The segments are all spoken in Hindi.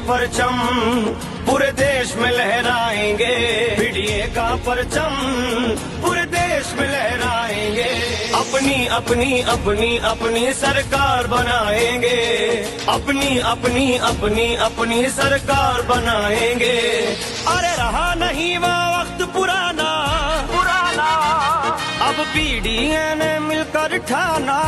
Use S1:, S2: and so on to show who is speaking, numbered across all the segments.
S1: परचम पूरे देश में लहराएंगे, बीडीए का परचम पूरे देश में लहराएंगे। अपनी अपनी अपनी अपनी सरकार बनाएंगे, अपनी अपनी अपनी अपनी सरकार बनाएंगे। अरे रहा नहीं वो वक्त पुराना पुराना, अब बीडीए ने मिलकर ठाना।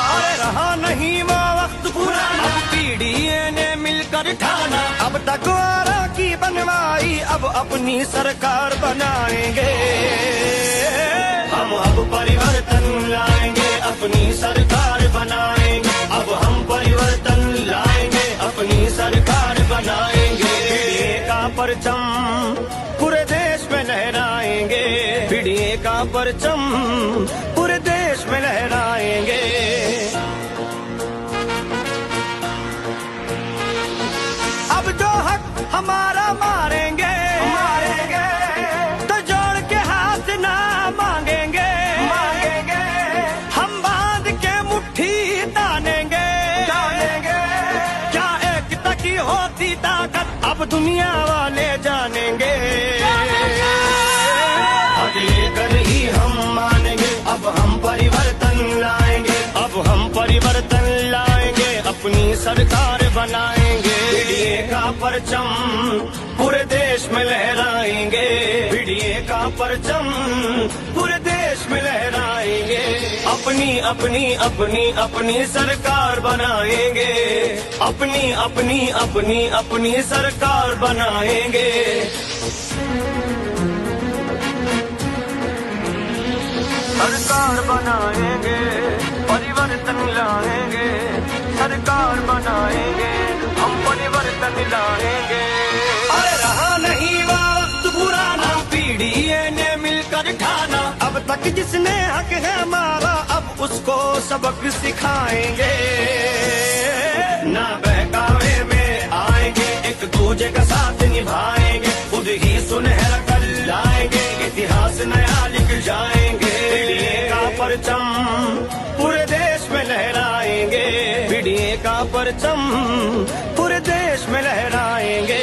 S1: अरे रहा नहीं वो वक्त पुराना, अब बीडीए ने मिलकर ठाना। अब तक वारा की बनवाई, अब अपनी सरकार बनाएंगे। हम अब परिवर्तन लाएंगे, अपनी सरकार बनाएंगे। अब हम परिवर्तन लाएंगे, अपनी सरकार बनाएंगे। बीडीए का परचम पूरे देश में लहराएंगे, बीडीए का परचम पूरे देश में लहराएंगे। अब जो हक हमारा मारेंगे मारेंगे, तो जोड़ के हाथ ना मांगेंगे मांगेंगे। हम बांध के मुट्ठी तानेंगे तानेंगे। क्या एकता की होती ताकत अब दुनिया वाले जानेंगे। अब लेकर ही हम मानेंगे, अब हम परिवर्तन लाएंगे। अब हम परिवर्तन लाएंगे, अपनी सरकार बनाएंगे। बीडीए का परचम पूरे देश में लहराएंगे, बीडीए का परचम पूरे देश में लहराएंगे। अपनी अपनी अपनी अपनी सरकार बनाएंगे, अपनी अपनी अपनी अपनी सरकार बनाएंगे। सरकार बनाएंगे, परिवर्तन लाएंगे। सरकार बनाएंगे, हम परिवर्तन लाएंगे। अरे रहा नहीं वक्त पुराना, बीडीए ने मिलकर ठाना। अब तक जिसने हक है हमारा, अब उसको सबक सिखाएंगे। ना बहकावे में आएंगे, एक दूजे का साथ निभाएंगे। खुद ही सुनहरा कल लाएंगे, इतिहास नया लिख जाएंगे। बीडीए का परचम पूरे देश में लहराएंगे, बीडीए का परचम पूरे देश में लहराएंगे।